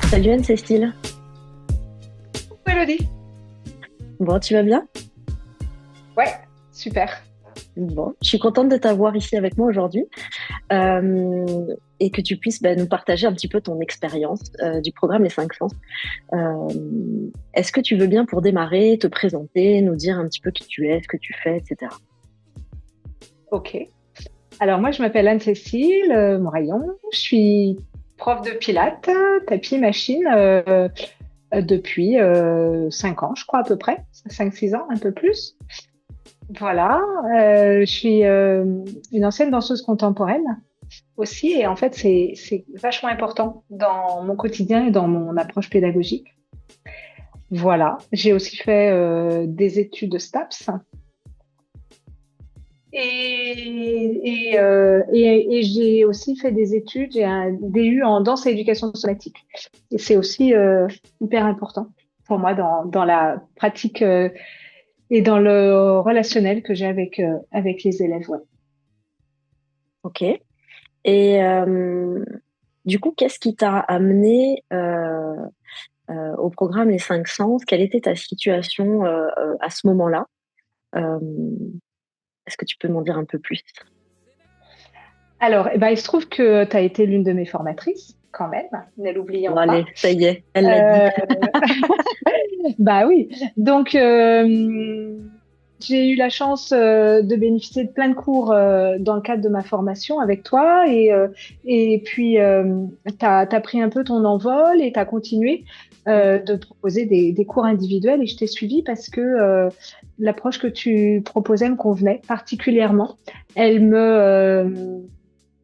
Salut Anne-Cécile. Mélodie. Bon, tu vas bien? Ouais, super. Bon, je suis contente de t'avoir ici avec moi aujourd'hui et que tu puisses nous partager un petit peu ton expérience du programme Les 5 Sens. Euh, Est-ce que tu veux bien pour démarrer te présenter, nous dire un petit peu qui tu es, ce que tu fais, etc. Ok. Alors moi, je m'appelle Anne-Cécile Moraillon. Je suis prof de pilates, tapis machine depuis 5 ans, je crois à peu près. 5-6 ans, un peu plus. Voilà. Je suis une ancienne danseuse contemporaine aussi. Et en fait, c'est vachement important dans mon quotidien et dans mon approche pédagogique. Voilà. J'ai aussi fait des études de STAPS. Et j'ai aussi fait des études, j'ai un DU en danse et éducation somatique. Et c'est aussi hyper important pour moi dans la pratique et dans le relationnel que j'ai avec les élèves. Ouais. Ok. Et du coup, qu'est-ce qui t'a amené au programme Les 5 Sens? Quelle était ta situation à ce moment-là? Euh, Est-ce que tu peux m'en dire un peu plus? Alors, eh ben, il se trouve que tu as été l'une de mes formatrices, quand même, ne l'oublions Bon, pas. allez, ça y est, elle l'a dit. Euh, Bah oui. Donc, j'ai eu la chance de bénéficier de plein de cours dans le cadre de ma formation avec toi. Et puis, tu as pris un peu ton envol et tu as continué de proposer des cours individuels. Et je t'ai suivi parce que l'approche que tu proposais me convenait particulièrement. Elle me, euh,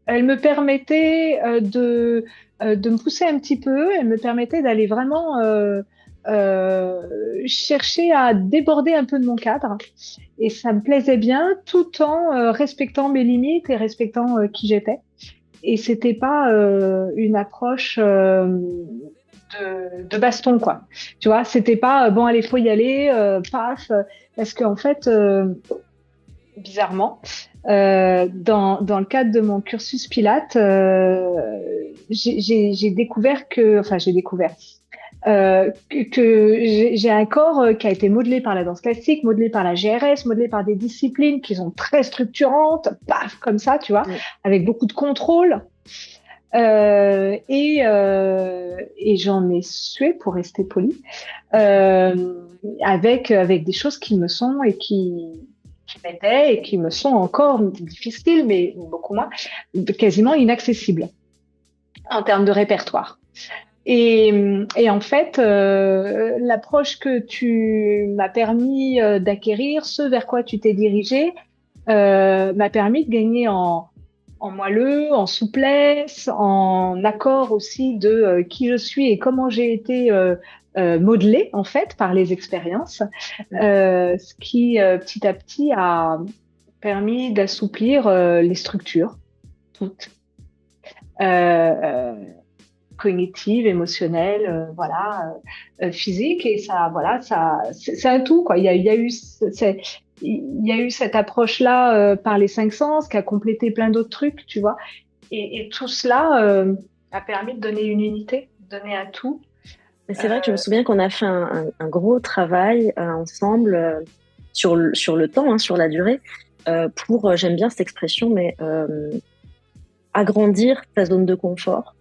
Elle me permettait de me pousser un petit peu. Elle me permettait d'aller vraiment euh, chercher à déborder un peu de mon cadre. Et ça me plaisait bien tout en respectant mes limites et respectant qui j'étais. Et c'était pas une approche de baston, quoi. Tu vois, c'était pas bon, allez, faut y aller, paf. Parce qu'en fait, bizarrement, dans le cadre de mon cursus Pilates, j'ai découvert j'ai découvert que j'ai un corps qui a été modelé par la danse classique, modelé par la GRS, modelé par des disciplines qui sont très structurantes, paf, comme ça, tu vois, Mm. avec beaucoup de contrôle. Et j'en ai sué, pour rester poli, avec des choses qui me sont et qui m'étaient et qui me sont encore difficiles, mais beaucoup moins, quasiment inaccessibles en termes de répertoire. Et, et en fait, l'approche que tu m'as permis d'acquérir, ce vers quoi tu t'es dirigé, m'a permis de gagner en moelleux, en souplesse, en accord aussi de qui je suis et comment j'ai été modelée en fait par les expériences, ce qui petit à petit a permis d'assouplir les structures toutes. Euh, Cognitive, émotionnelle, voilà, physique, et ça, voilà, ça, c'est un tout, quoi. Il y a eu, il y a eu cette approche-là par les 5 sens qui a complété plein d'autres trucs, tu vois, et tout cela a permis de donner une unité, de donner un tout. Mais c'est vrai que je me Euh, souviens qu'on a fait un gros travail ensemble sur le temps, hein, sur la durée, pour, j'aime bien cette expression, mais agrandir sa zone de confort.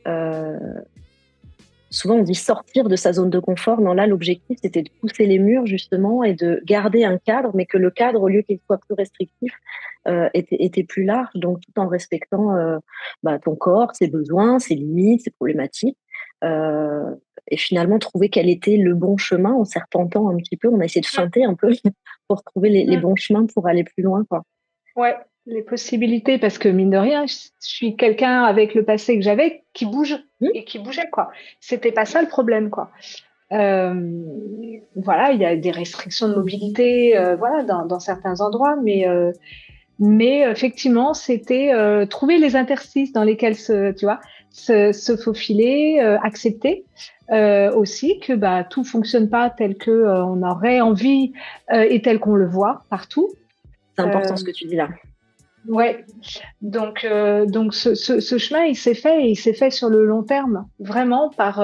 Euh, Souvent, on dit sortir de sa zone de confort. Non, là, l'objectif, c'était de pousser les murs, justement, et de garder un cadre, mais que le cadre, au lieu qu'il soit plus restrictif, était plus large, donc tout en respectant ton corps, ses besoins, ses limites, ses problématiques. Euh, et finalement, trouver quel était le bon chemin en serpentant un petit peu. On a essayé de feinter un peu pour trouver les bons chemins pour aller plus loin, quoi. ouais, les possibilités, parce que mine de rien, je suis quelqu'un avec le passé que j'avais qui bouge Hmm. et qui bougeait, quoi. C'était pas ça le problème, quoi. Euh, voilà, il y a des restrictions de mobilité, voilà, dans certains endroits, mais effectivement, c'était trouver les interstices dans lesquels tu vois, se faufiler, accepter aussi que bah tout fonctionne pas tel que on aurait envie et tel qu'on le voit partout. C'est Euh, important ce que tu dis là. Ouais. Donc ce chemin, il s'est fait sur le long terme, vraiment par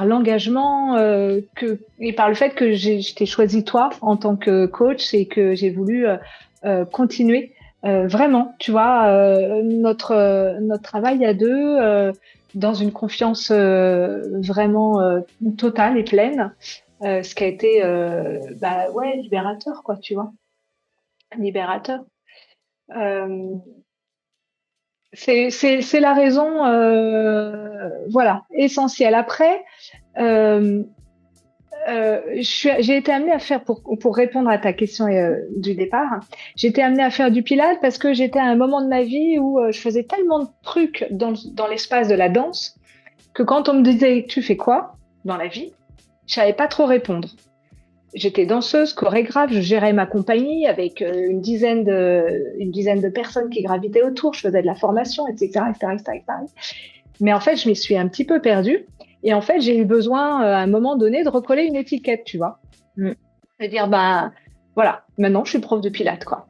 l'engagement et par le fait que je t'ai choisi toi en tant que coach et que j'ai voulu continuer. Vraiment, tu vois, notre travail à deux dans une confiance vraiment totale et pleine, ce qui a été bah ouais libérateur quoi, tu vois, libérateur. Euh, c'est la raison, voilà, essentielle. Après, euh, j'ai été amenée à faire, pour répondre à ta question du départ, j'ai été amenée à faire du pilates parce que j'étais à un moment de ma vie où je faisais tellement de trucs dans l'espace de la danse que quand on me disait tu fais quoi dans la vie, je savais pas trop répondre. J'étais danseuse, chorégraphe, je gérais ma compagnie avec une dizaine de personnes qui gravitaient autour, je faisais de la formation, etc., etc., etc., etc. Mais en fait, je m'y suis un petit peu perdue. Et en fait, j'ai eu besoin, à un moment donné, de recoller une étiquette, tu vois. De dire, bah, voilà, maintenant, je suis prof de pilates, quoi.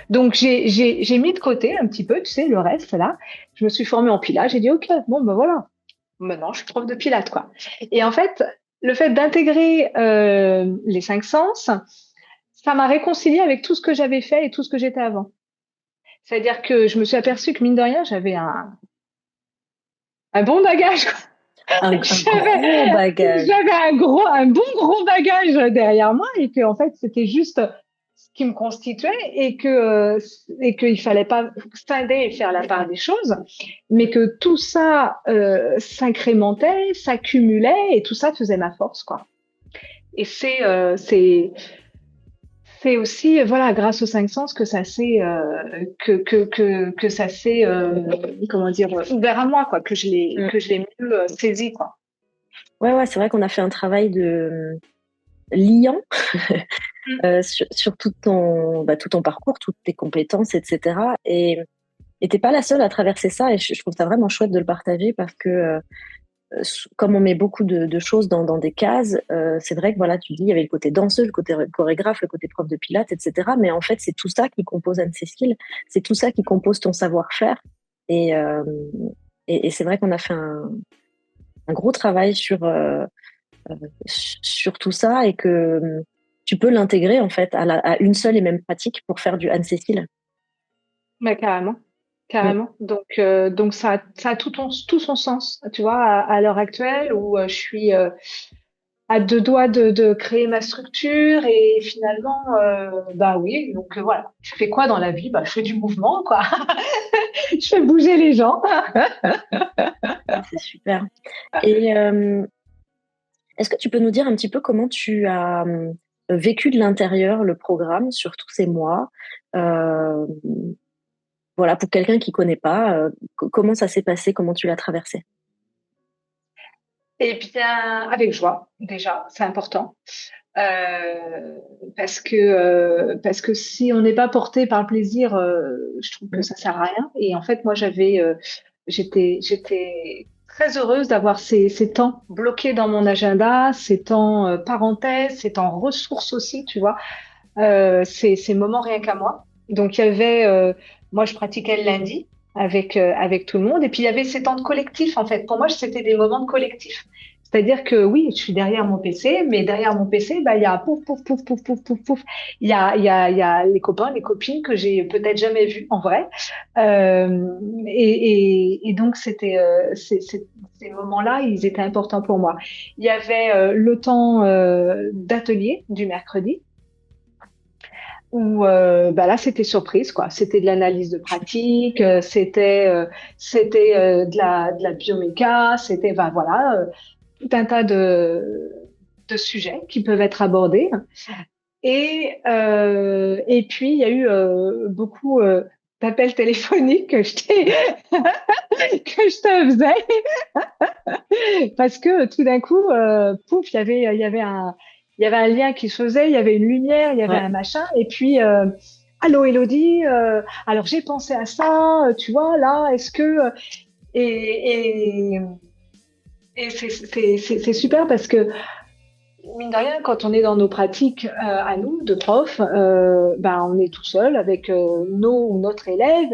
Donc, j'ai mis de côté un petit peu, tu sais, le reste, là. Je me suis formée en pilates, j'ai dit, OK, bon, ben voilà, maintenant, je suis prof de pilates, quoi. Et en fait, le fait d'intégrer les 5 sens, ça m'a réconciliée avec tout ce que j'avais fait et tout ce que j'étais avant. C'est-à-dire que je me suis aperçue que, mine de rien, j'avais un bon bagage, quoi. Un gros bagage. J'avais un bon gros bagage derrière moi et que, en fait, c'était juste ce qui me constituait et qu'il fallait pas scinder et faire la part des choses, mais que tout ça s'incrémentait, s'accumulait et tout ça faisait ma force, quoi. Et c'est aussi voilà grâce aux 5 sens que ça s'est que ça s'est comment dire ouvert à moi quoi, que je l'ai mieux saisi quoi. Ouais, c'est vrai qu'on a fait un travail de liant sur tout ton parcours, toutes tes compétences, etc. Et t'es pas la seule à traverser ça. Et je trouve ça vraiment chouette de le partager parce que comme on met beaucoup de choses dans des cases, c'est vrai que voilà, tu dis, il y avait le côté danseuse, le côté chorégraphe, le côté prof de pilates, etc. Mais en fait, c'est tout ça qui compose Anne-Cécile, c'est tout ça qui compose ton savoir-faire. Et, euh, et c'est vrai qu'on a fait un gros travail sur tout ça et que tu peux l'intégrer en fait à une seule et même pratique pour faire du Anne-Cécile. Mais carrément. Mm. Carrément. Donc ça a tout son sens, tu vois, à l'heure actuelle où je suis à 2 doigts de créer ma structure et finalement, bah oui, donc voilà. Je fais quoi dans la vie? Bah, je fais du mouvement, quoi. Je fais bouger les gens. C'est super. Et est-ce que tu peux nous dire un petit peu comment tu as vécu de l'intérieur le programme sur tous ces mois? Euh, voilà, pour quelqu'un qui connaît pas, comment ça s'est passé? Comment tu l'as traversé? Eh bien, avec joie, déjà, c'est important. Parce que si on n'est pas porté par le plaisir, je trouve que Mm. ça sert à rien. Et en fait, moi, j'étais très heureuse d'avoir ces temps bloqués dans mon agenda, ces temps parenthèses, ces temps ressources aussi, tu vois, ces moments rien qu'à moi. Donc, il y avait, moi, je pratiquais le lundi avec tout le monde. Et puis, il y avait ces temps de collectif, en fait. Pour moi, c'était des moments de collectif. C'est-à-dire que oui, je suis derrière mon PC, mais derrière mon PC, bah, il y a pouf, pouf, pouf, pouf, pouf, pouf, pouf. Il y a les copains, les copines que j'ai peut-être jamais vus en vrai. Et donc, ces moments-là, ils étaient importants pour moi. Il y avait le temps d'atelier du mercredi où bah là c'était surprise quoi, c'était de l'analyse de pratique, c'était de la bioméca, c'était bah, voilà tout un tas de sujets qui peuvent être abordés et puis il y a eu beaucoup d'appels téléphoniques que que je te faisais parce que tout d'un coup pouf il y avait un lien qui se faisait, il y avait une lumière, il y avait Ouais. un machin, et puis allô Elodie, alors j'ai pensé à ça, tu vois là, est-ce que et et, et c'est super parce que mine de rien, quand on est dans nos pratiques à nous, de profs, on est tout seul avec nos ou notre élève.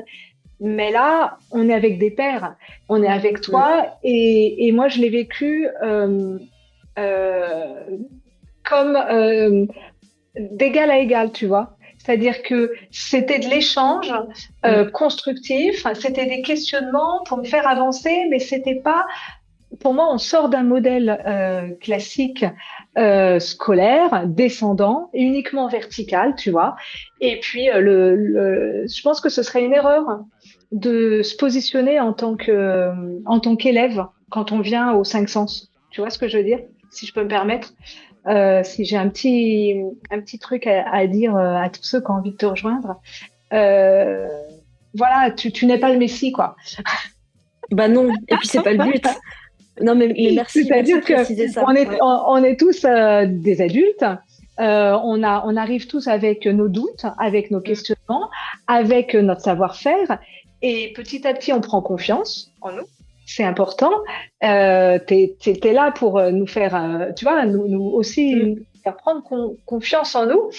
Mais là, on est avec des pairs, on est avec Mm. toi. Et moi, je l'ai vécu euh, comme d'égal à égal, tu vois. C'est-à-dire que c'était de l'échange Mm. constructif, c'était des questionnements pour me faire avancer, mais c'était pas pour moi, on sort d'un modèle classique scolaire, descendant, uniquement vertical, tu vois. Et puis, je pense que ce serait une erreur de se positionner en tant qu'élève quand on vient aux cinq sens. Tu vois ce que je veux dire? Si je peux me permettre, si j'ai un petit truc à dire à tous ceux qui ont envie de te rejoindre, euh, voilà, tu n'es pas le Messie, quoi. Bah non, et puis c'est pas le but. Non, mais merci C'est-à-dire de que préciser ça. Ouais. on est tous des adultes. On arrive tous avec nos doutes, avec nos Mm. questionnements, avec notre savoir-faire, et petit à petit, on prend confiance en nous. C'est important. T'es là pour nous faire, tu vois, nous aussi Mm. nous faire prendre confiance en nous.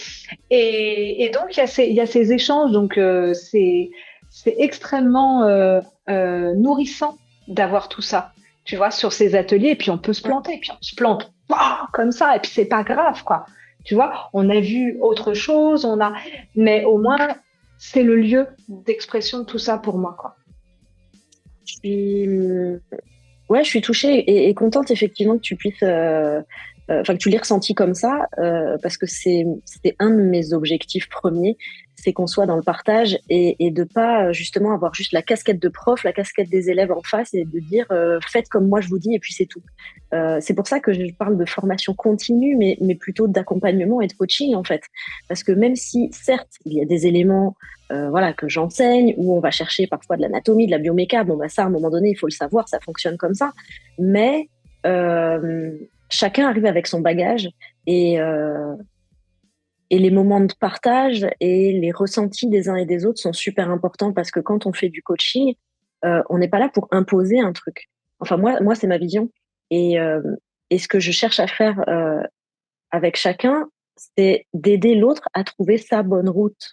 Et donc, il y a ces échanges. Donc, c'est extrêmement nourrissant d'avoir tout ça, tu vois, sur ces ateliers. Et puis, on peut se Ouais. planter. Et puis, on se plante comme ça. Et puis, c'est pas grave, quoi. Tu vois, on a vu autre chose. Mais au moins, c'est le lieu d'expression de tout ça pour moi, quoi. Je suis, ouais, je suis touchée et contente effectivement que tu puisses, enfin que tu l'aies ressenti comme ça, parce que c'était un de mes objectifs premiers, c'est qu'on soit dans le partage et de pas justement avoir juste la casquette de prof, la casquette des élèves en face et de dire faites comme moi je vous dis et puis c'est tout. C'est pour ça que je parle de formation continue, mais plutôt d'accompagnement et de coaching en fait, parce que même si certes il y a des éléments voilà, que j'enseigne, où on va chercher parfois de l'anatomie, de la bioméca. Bon, bah ça, à un moment donné, il faut le savoir, ça fonctionne comme ça. Mais chacun arrive avec son bagage et, euh, et les moments de partage et les ressentis des uns et des autres sont super importants parce que quand on fait du coaching, on n'est pas là pour imposer un truc. Enfin, moi c'est ma vision. Et, euh, et ce que je cherche à faire avec chacun, c'est d'aider l'autre à trouver sa bonne route.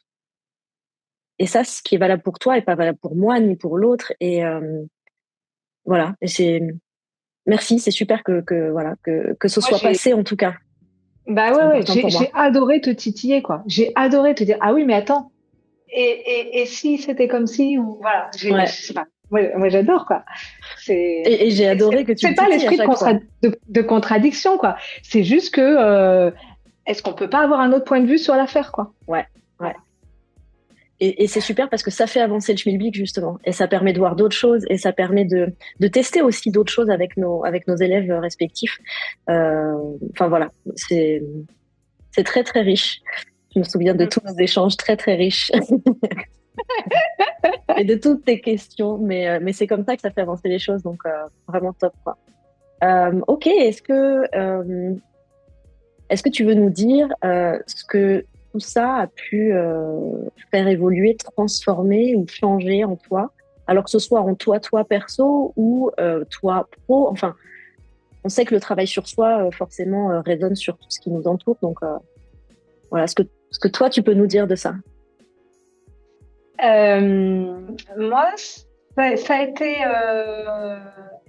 Et ça, ce qui est valable pour toi est pas valable pour moi ni pour l'autre. Et voilà. Et c'est merci, c'est super que voilà que ce Moi, soit passé en tout cas. bah C'est ouais, important pour j'ai moi. adoré te titiller, quoi. J'ai adoré te dire, ah oui, mais attends, et si c'était comme si, ou voilà, je Ouais. sais pas. Moi j'adore, quoi. Et j'ai adoré que tu C'est me pas titilles à l'esprit chaque fois. de contradiction, quoi. C'est juste que, est-ce qu'on peut pas avoir un autre point de vue sur l'affaire, quoi. Ouais. Ouais. Voilà. Et c'est super parce que ça fait avancer le schmilblick justement. Et ça permet de voir d'autres choses et ça permet de tester aussi d'autres choses avec nos élèves respectifs. Enfin voilà, c'est très très riche. Je me souviens de Mm. tous nos échanges très très riches et de toutes tes questions. Mais c'est comme ça que ça fait avancer les choses. Donc vraiment top quoi. Ok, est-ce que tu veux nous dire ce que tout ça a pu faire évoluer, transformer ou changer en toi, alors que ce soit en toi, toi perso ou toi pro. Enfin, on sait que le travail sur soi forcément résonne sur tout ce qui nous entoure. Donc voilà, ce que toi tu peux nous dire de ça. Moi, ça a été,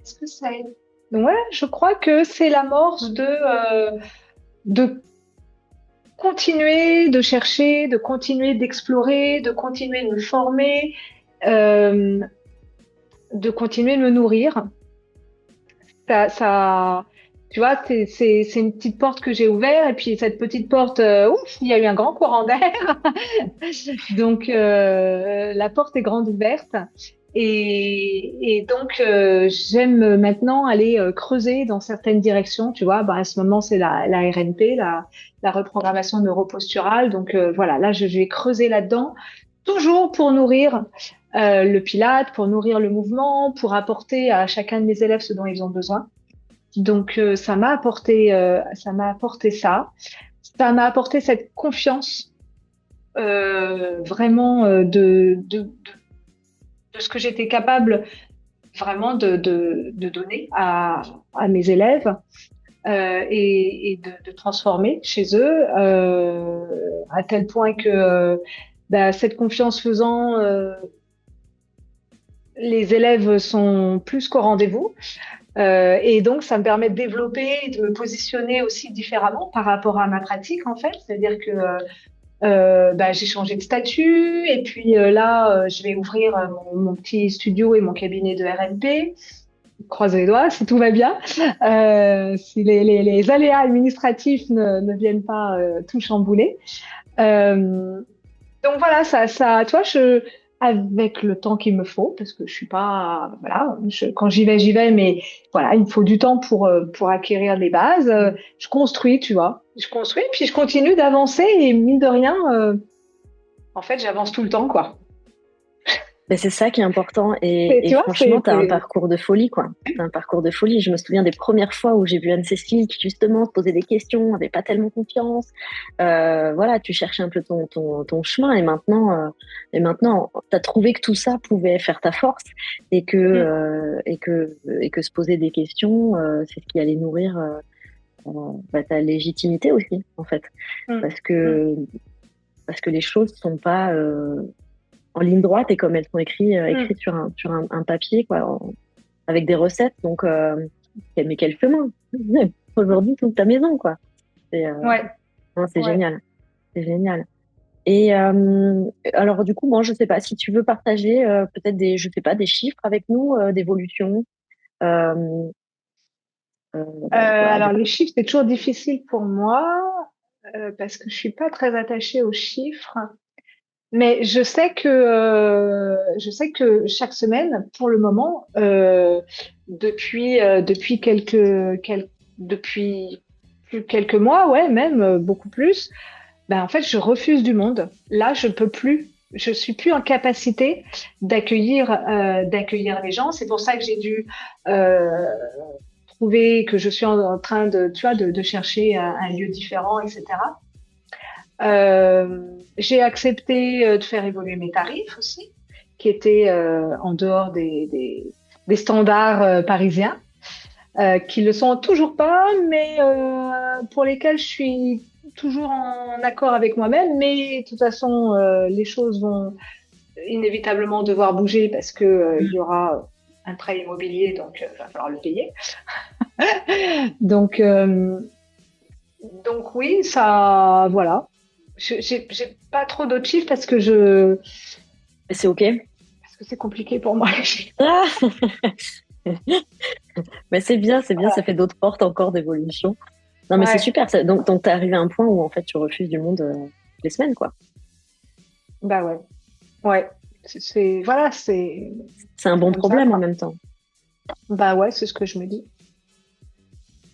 est-ce que ça a été, ouais, je crois que c'est l'amorce de continuer de chercher, de continuer d'explorer, de continuer de me former, euh, de continuer de me nourrir. Ça, tu vois, c'est une petite porte que j'ai ouverte et puis cette petite porte, ouf, il y a eu un grand courant d'air. Donc la porte est grande ouverte et donc j'aime maintenant aller creuser dans certaines directions. Tu vois, bah, à ce moment c'est la RNP, la reprogrammation neuroposturale. Donc voilà, là je vais creuser là-dedans, toujours pour nourrir le pilate, pour nourrir le mouvement, pour apporter à chacun de mes élèves ce dont ils ont besoin. Donc ça m'a apporté ça. Ça m'a apporté cette confiance vraiment de ce que j'étais capable vraiment de donner à mes élèves. et de transformer chez eux, à tel point que cette confiance faisant, les élèves sont plus qu'au rendez-vous. Et donc, ça me permet de développer et de me positionner aussi différemment par rapport à ma pratique, en fait. C'est-à-dire que j'ai changé de statut et puis là, je vais ouvrir mon petit studio et mon cabinet de RNP. Croise les doigts si tout va bien, si les aléas administratifs ne viennent pas tout chambouler. Euh, donc voilà, toi, avec le temps qu'il me faut, parce que je suis pas, voilà, quand j'y vais, mais voilà, il me faut du temps pour acquérir les bases. Je construis, tu vois, je construis, puis je continue d'avancer et mine de rien, en fait, j'avance tout le temps, quoi. Mais c'est ça qui est important. Et Et tu vois, franchement, tu as un parcours de folie, quoi. T'as un parcours de folie. Je me souviens des premières fois où j'ai vu Anne-Cécile qui, justement, se posait des questions, n'avait pas tellement confiance. Voilà, tu cherchais un peu ton chemin. Et maintenant, tu as trouvé que tout ça pouvait faire ta force et que se poser des questions, c'est ce qui allait nourrir ta légitimité aussi, en fait. Mm, Parce mm, que, parce que les choses sont pas en ligne droite et comme elles sont mm. écrites sur un papier, quoi, avec des recettes. Donc, mais quel chemin! Aujourd'hui, toute ta maison, quoi. C'est Ouais, non, c'est ouais. génial. C'est génial. Et alors, du coup, moi, je sais pas si tu veux partager peut-être je sais pas, des chiffres avec nous d'évolution. Euh, voilà, Alors les chiffres, c'est toujours difficile pour moi parce que je suis pas très attachée aux chiffres. Mais je sais que chaque semaine, pour le moment, depuis depuis plus quelques mois, ouais, même beaucoup plus, ben en fait, je refuse du monde. Là, je peux plus. Je suis plus en capacité d'accueillir les gens. C'est pour ça que j'ai dû euh, trouver que je suis en train de, tu vois, de chercher un lieu différent, etc. J'ai accepté de faire évoluer mes tarifs aussi, qui étaient en dehors des standards parisiens, qui le sont toujours pas, mais pour lesquels je suis toujours en accord avec moi-même. Mais de toute façon, les choses vont inévitablement devoir bouger parce que il y aura un prêt immobilier, donc il va falloir le payer. Donc, euh, donc oui, ça, voilà. J'ai pas trop d'autres chiffres c'est OK. parce que c'est compliqué pour moi, les chiffres. Ah mais c'est bien, ça fait d'autres portes encore d'évolution. Non, mais c'est Ouais, super. Donc, t'es arrivé à un point où, en fait, tu refuses du monde les semaines, quoi. bah ouais, ouais. Voilà, C'est un bon comme ça, problème en quoi. même temps. Bah ouais, c'est ce que je me dis.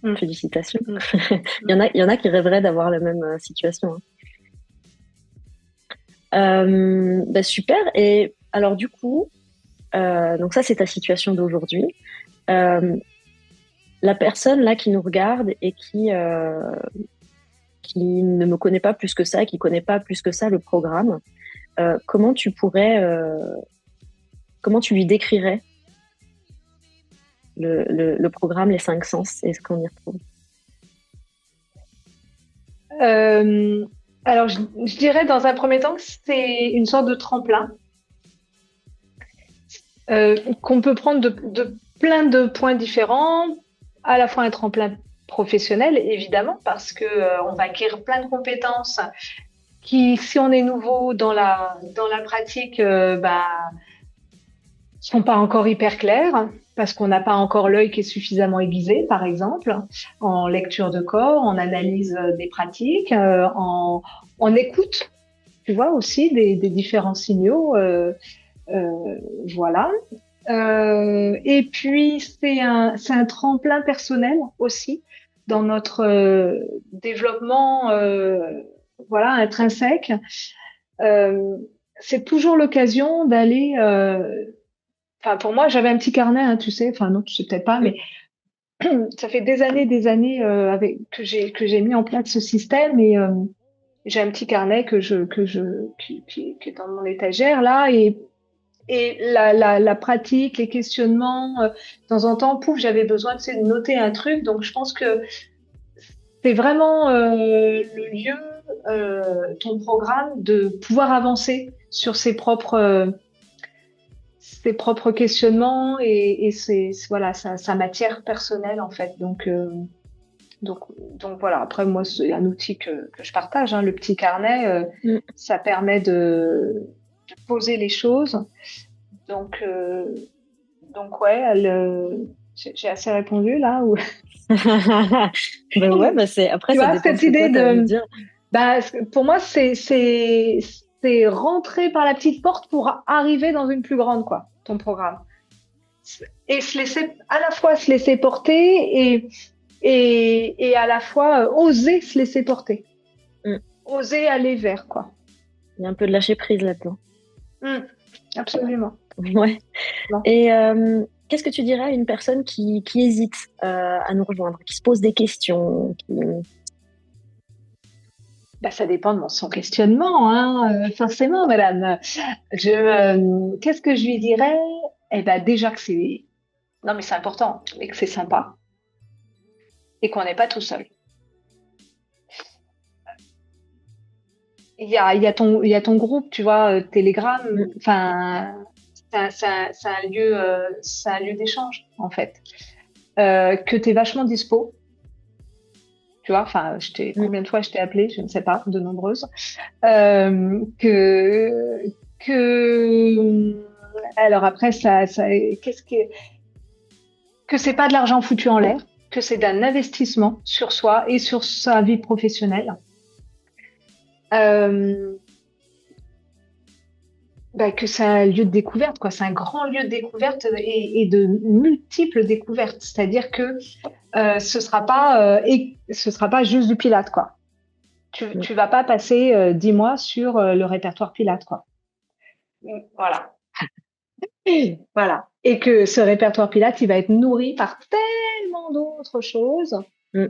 Mm, Félicitations. mm, Il y en mm. a, il y en a qui rêveraient d'avoir la même situation, hein. Bah, super. Et alors, du coup, donc ça, c'est ta situation d'aujourd'hui. Euh, la personne là qui nous regarde et qui ne me connaît pas plus que ça, qui connaît pas plus que ça le programme, comment tu pourrais, comment tu lui décrirais le programme Les Cinq Sens et ce qu'on y retrouve? Euh, alors, je dirais dans un premier temps que c'est une sorte de tremplin qu'on peut prendre de plein de points différents, à la fois un tremplin professionnel, évidemment, parce que on va acquérir plein de compétences qui, si on est nouveau dans la pratique, sont pas encore hyper claires parce qu'on n'a pas encore l'œil qui est suffisamment aiguisé, par exemple, en lecture de corps, en analyse des pratiques, en écoute, tu vois, aussi des différents signaux. Voilà. Et puis, c'est un tremplin personnel aussi dans notre développement voilà, intrinsèque. Euh, c'est toujours l'occasion d'aller. Enfin, pour moi, j'avais un petit carnet, hein, tu sais. Enfin, non, tu sais peut-être pas, mais ça fait des années que j'ai mis en place ce système et j'ai un petit carnet qui est dans mon étagère là et la pratique, les questionnements, de temps en temps, pouf, j'avais besoin de noter un truc. Donc, je pense que c'est vraiment le lieu, ton programme, de pouvoir avancer sur ses propres questionnements et voilà, sa matière personnelle, en fait. Donc, donc voilà, après, moi, c'est un outil que je partage, hein, le petit carnet, Mm. ça permet de poser les choses. Donc, euh, donc ouais, j'ai assez répondu là. Ou... Ben ouais, bah après, Tu ça vois, dépend de cette ce que toi, idée tu as envie de de, dire. bah, pour moi, c'est rentrer par la petite porte pour arriver dans une plus grande, quoi, ton programme. Et se laisser, à la fois se laisser porter et à la fois oser se laisser porter. Mm. Oser aller vers, quoi. Il y a un peu de lâcher prise là-dedans. Absolument. Ouais. Non. Et qu'est-ce que tu dirais à une personne qui hésite à nous rejoindre, qui se pose des questions, Bah, ça dépend de son questionnement, hein, forcément, madame. Qu'est-ce que je lui dirais? Eh ben, déjà que non, mais c'est important, et que c'est sympa, et qu'on n'est pas tout seul. Il y a ton groupe, tu vois, Telegram, Mm. enfin, c'est un lieu d'échange, en fait. Que tu es vachement dispo, tu vois, enfin, Mm. combien de fois je t'ai appelé, je ne sais pas, de nombreuses. Euh, que, alors après, que c'est pas de l'argent foutu en l'air, que c'est d'un investissement sur soi et sur sa vie professionnelle. Euh, que c'est un lieu de découverte, quoi. C'est un grand lieu de découverte et de multiples découvertes. C'est-à-dire que ce sera pas juste du Pilate, quoi. Mm. Tu vas pas passer 10 mois sur le répertoire Pilate, quoi. Voilà. Voilà. Et que ce répertoire Pilate, il va être nourri par tellement d'autres choses Mm.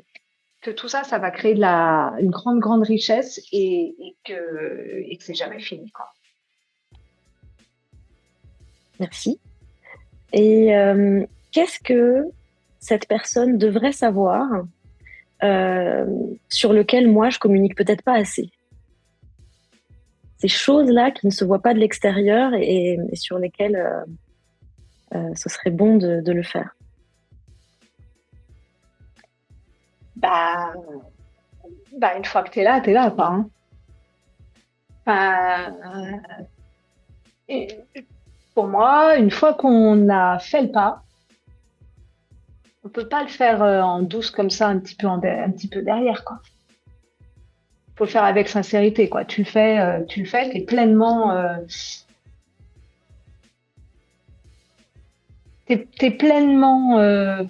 que tout ça, ça va créer une grande, grande richesse et que c'est jamais fini, quoi. Merci. Et qu'est-ce que cette personne devrait savoir euh, sur lequel moi je communique peut-être pas assez? Ces choses-là qui ne se voient pas de l'extérieur et sur lesquelles ce serait bon de le faire. Bah, une fois que t'es là, quoi. Hein. Enfin, et pour moi, une fois qu'on a fait le pas, on peut pas le faire en douce comme ça, un petit peu derrière, quoi. Faut le faire avec sincérité, quoi. Tu le fais, t'es pleinement euh,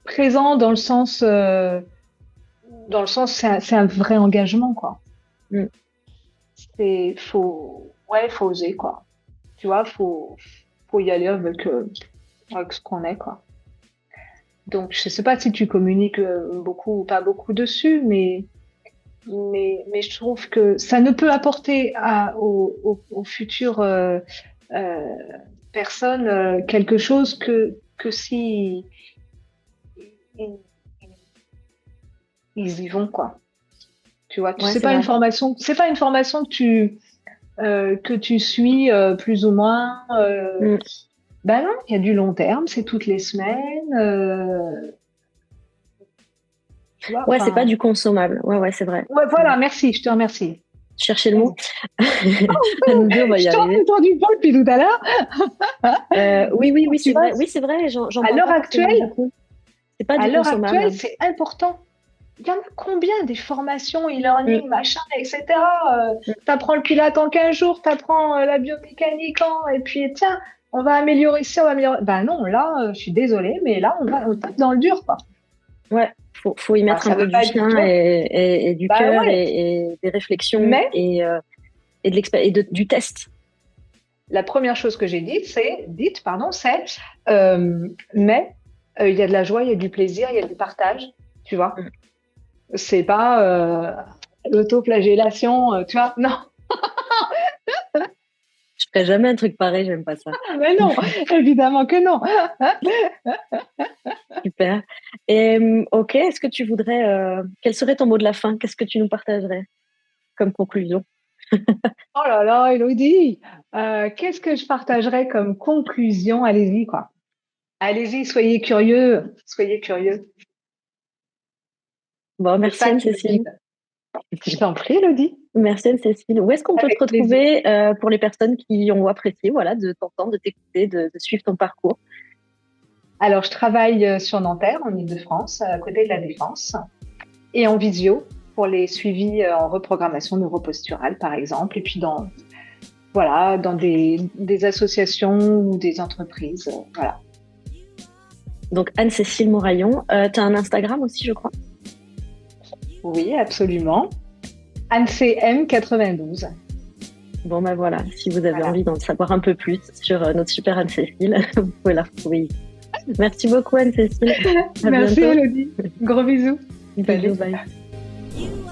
présent dans le sens, c'est un vrai engagement, quoi. Mm. Faut oser, quoi. Tu vois, faut y aller avec ce qu'on est, quoi. Donc, je sais pas si tu communiques beaucoup ou pas beaucoup dessus, mais je trouve que ça ne peut apporter aux futures euh, personnes quelque chose que si ils, ils y vont, quoi. Tu vois, Ouais, c'est vrai. c'est pas une formation que tu suis plus ou moins. Mm. Ben non, il y a du long terme, c'est toutes les semaines. Tu vois, Ouais, c'est pas enfin. du consommable. Ouais, ouais, c'est vrai. Ouais, C'est vrai. voilà, merci, je te remercie. Chercher le mot. Vas-y. À nous deux, on va y Je t'en arriver. ai entendu parler depuis tout à l'heure. Oui, oui, oui, Tu c'est vois, vrai. Oui, c'est vrai. J'en à parle l'heure pas forcément actuelle, beaucoup. C'est pas du consommable. c'est important. Il y en a combien des formations Mm. e-learning, machin, etc. Mm. T'apprends le pilate en 15 jours, t'apprends la biomécanique et puis tiens, on va améliorer ça, on va améliorer. Ben non, là, je suis désolée, mais là, on tape dans le dur, quoi. Ouais, faut y Bah, mettre un ça peu veut du pas être, tu sien vois. et du Bah cœur ouais, et des réflexions mais et de du test. la première chose que j'ai c'est, mais il y a de la joie, il y a du plaisir, il y a du partage, tu vois. Mm. C'est pas l'autoflagellation, tu vois. Non, ferai jamais un truc pareil, j'aime pas ça. Ah, mais non, évidemment que non. Super. Et ok, est-ce que tu voudrais, quel serait ton mot de la fin? Qu'est-ce que tu nous partagerais comme conclusion? Oh là là, Elodie, qu'est-ce que je partagerais comme conclusion? Allez-y, quoi. Allez-y, soyez curieux, soyez curieux. Bon, C'est merci ça qui est Anne-Cécile. vide. Je t'en prie, Elodie. Merci Anne-Cécile. Où est-ce qu'on peut te Avec plaisir. retrouver pour les personnes qui ont apprécié, voilà, de t'entendre, de t'écouter, de suivre ton parcours? Alors, je travaille sur Nanterre, en Île-de-France, à côté de la Défense, et en visio pour les suivis en reprogrammation neuroposturale, par exemple, et puis voilà, dans des associations ou des entreprises, voilà. Donc Anne-Cécile Moraillon. Tu as un Instagram aussi, je crois. Oui, absolument. AnneCM92. Bon, ben voilà, si vous avez Voilà. envie d'en savoir un peu plus sur notre super Anne-Cécile, vous pouvez la retrouver ici. Merci beaucoup Anne-Cécile. À Merci, bientôt. Elodie. Gros bisous. Bisous, Salut. bye.